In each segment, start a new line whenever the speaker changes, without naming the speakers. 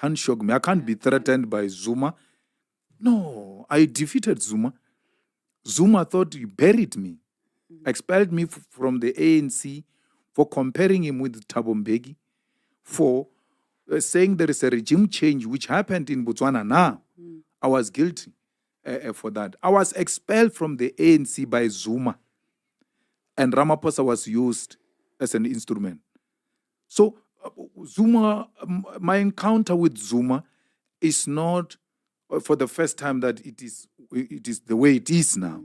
can't shock me. I can't be threatened by Zuma. No, I defeated Zuma. Zuma thought he buried me, expelled me from the ANC for comparing him with Thabo Mbeki, for saying there is a regime change which happened in Botswana now. I was guilty for that. I was expelled from the ANC by Zuma, and Ramaphosa was used as an instrument. So Zuma, my encounter with Zuma is not for the first time that it is the way it is now.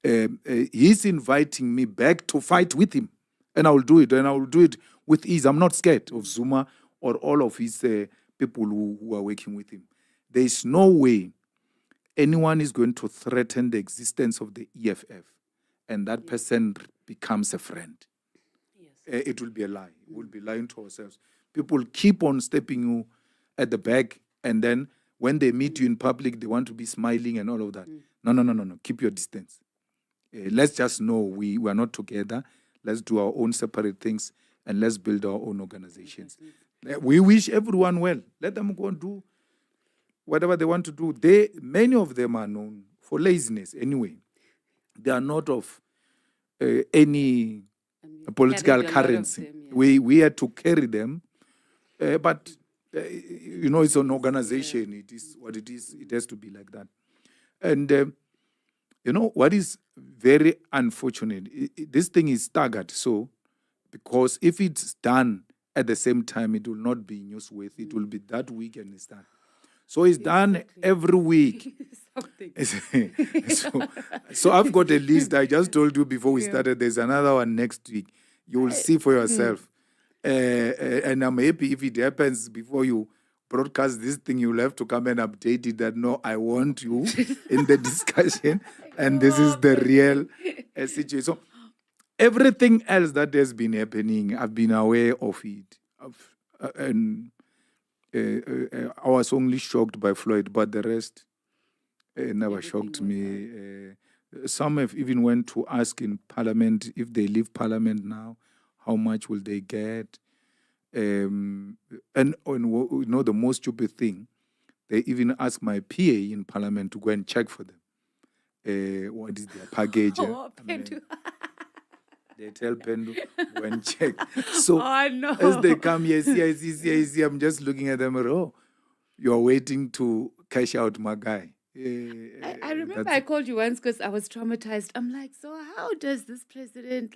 He's inviting me back to fight with him, and I will do it, and I will do it with ease. I'm not scared of Zuma or all of his people who are working with him. There is no way anyone is going to threaten the existence of the EFF, and that person becomes a friend. Yes. It will be a lie. We'll be lying to ourselves. People keep on stepping you at the back, and then when they meet you in public, they want to be smiling and all of that. No. Keep your distance. Let's just know we are not together. Let's do our own separate things, and let's build our own organizations. We wish everyone well. Let them go and do whatever they want to do. Many of them are known for laziness anyway. They are not of any political currency. Them, yeah. We had to carry them, but it's an organization. Yeah. It is what it is. It has to be like that. And what is very unfortunate, this thing is staggered. So, because if it's done at the same time, it will not be newsworthy. It will be that week and it's done. So it's done every week. so I've got a list. I just told you before we started. There's another one next week. You will see for yourself. And I'm happy if it happens before you broadcast this thing, you'll have to come and update it that, no, I want you in the discussion. And this is the real situation. So everything else that has been happening, I've been aware of it. I was only shocked by Floyd, but the rest never shocked me. Some have even went to ask in Parliament, if they leave Parliament now, how much will they get? And the most stupid thing, they even asked my PA in Parliament to go and check for them. What is their package? They tell Pendu, go and check. So as they come here, see, I'm just looking at them, you're waiting to cash out my guy.
I remember I called you once because I was traumatized. I'm like, so how does this president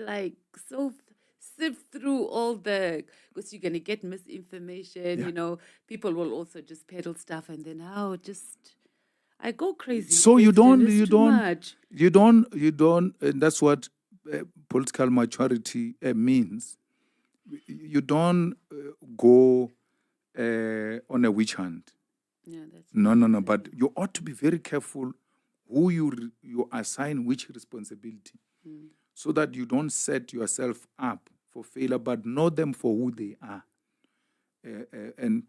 sift through all because you're going to get misinformation, people will also just peddle stuff, and then I go crazy.
So you don't, and that's what political maturity means. You don't go on a witch hunt.
Yeah, that's
no. But you ought to be very careful who you assign which responsibility, so that you don't set yourself up for failure, but know them for who they are. And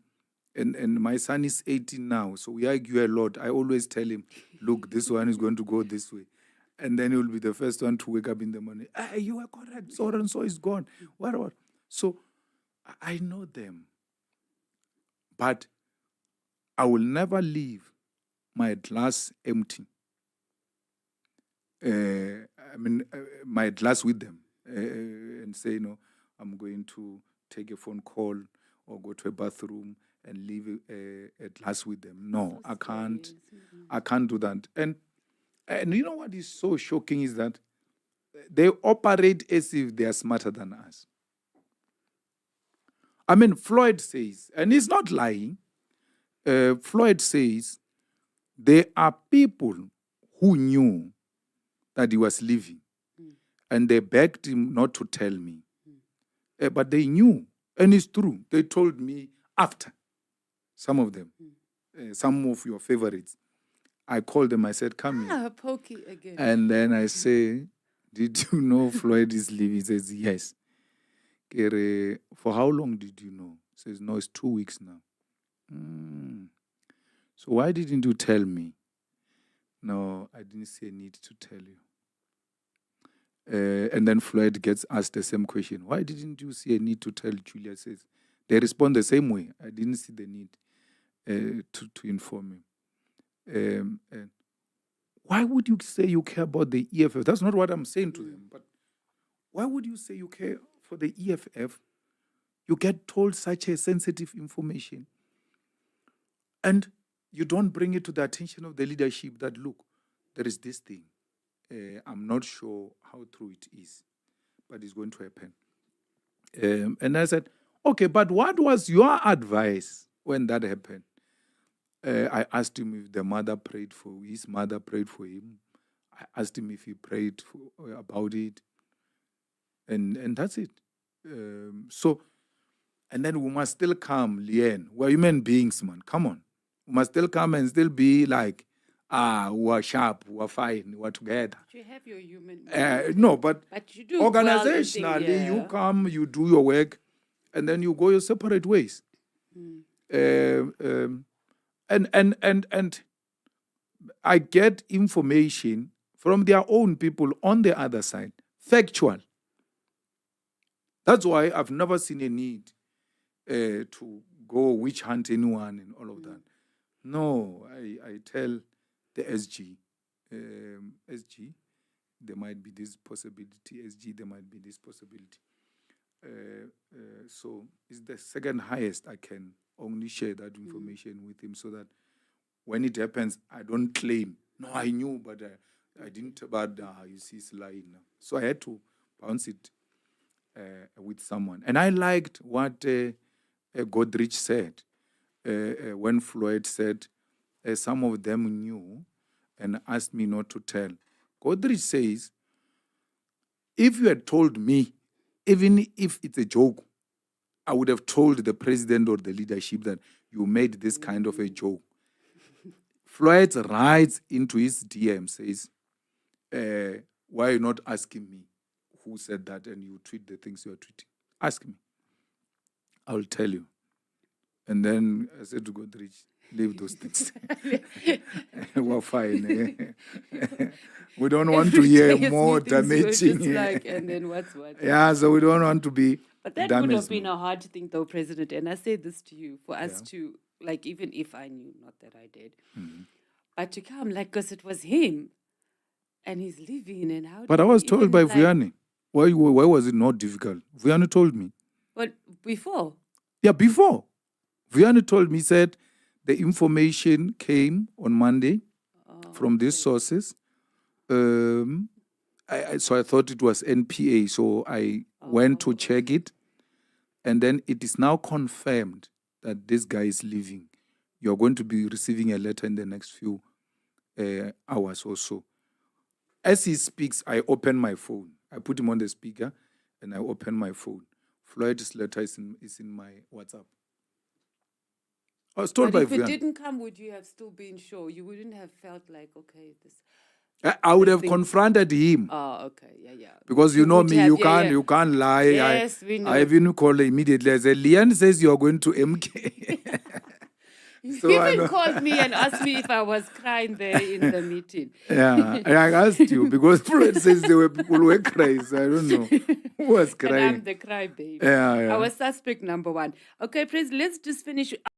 my son is 18 now, so we argue a lot. I always tell him, look, this one is going to go this way. And then he will be the first one to wake up in the morning. Hey, you are correct. So and so is gone. What? So I know them. But I will never leave my glass empty. My glass with them. And say, I'm going to take a phone call or go to a bathroom and leave a glass with them. No, I can't. I can't do that. And you know what is so shocking is that they operate as if they are smarter than us. Floyd says, and he's not lying, Floyd says there are people who knew that he was leaving, and they begged him not to tell me. But they knew, and it's true. They told me after, some of them, some of your favorites. I called them, I said, come here.
Pokey again.
And then I say, did you know Floyd is leaving? He says, yes. For how long did you know? He says, no, it's 2 weeks now. So why didn't you tell me? No, I didn't see a need to tell you. And then Floyd gets asked the same question. Why didn't you see a need to tell Julius? They respond the same way. I didn't see the need. to inform him. Why would you say you care about the EFF? That's not what I'm saying to them. But why would you say you care for the EFF? You get told such a sensitive information, and you don't bring it to the attention of the leadership that, look, there is this thing. I'm not sure how true it is, but it's going to happen. And I said, okay, but what was your advice when that happened? I asked him if his mother prayed for him. I asked him if he prayed about it. And that's it. And then we must still come, Leanne. We're human beings, man. Come on. We must still come and still be like, we're sharp, we're fine, we're together.
You have your human
no, but
you do
organizationally, you come, you do your work, and then you go your separate ways. And I get information from their own people on the other side, factual. That's why I've never seen a need to go witch hunt anyone and all of that. No, I tell the SG, there might be this possibility. SG, there might be this possibility. So it's the second highest. I can only share that information with him so that when it happens, I don't claim, no, I knew, but I didn't, but you see, it's lying now. So I had to bounce it with someone. And I liked what Godrich said when Floyd said, some of them knew and asked me not to tell. Godrich says, if you had told me, even if it's a joke, I would have told the president or the leadership that you made this kind of a joke. Floyd writes into his DM, says, why are you not asking me who said that and you tweet the things you are tweeting? Ask me. I'll tell you. And then I said to Godrich, leave those things. We're fine. We don't want to hear more damaging.
And then what's what?
Yeah, so we don't want to be
But that would have been a hard thing, though, President. And I say this to you, for us to, like, even if I knew, not that I did, but to come, like, because it was him, and he's leaving, and how.
But I was told by Vuyani. Why was it not difficult? Vuyani told me.
But before? Yeah,
before. Vuyani told me, said the information came on Monday from these sources. So I thought it was NPA. So I went to check it. And then it is now confirmed that this guy is leaving. You're going to be receiving a letter in the next few hours or so. As he speaks, I open my phone. I put him on the speaker and I open my phone. Floyd's letter is in my WhatsApp. I was told
but
by
if
Vian.
It didn't come, would you have still been sure? You wouldn't have felt like, okay, this.
I would have confronted him.
Oh, okay, yeah.
Because you know me, you can't lie.
Yes, we know.
I even called immediately. I said, Leanne says you are going to MK.
So you even called me and asked me if I was crying there in the meeting.
Yeah, I asked you because Floyd says there were people who were crying. So I don't know who was crying.
And I'm the cry baby.
Yeah.
I was suspect number one. Okay, please, let's just finish.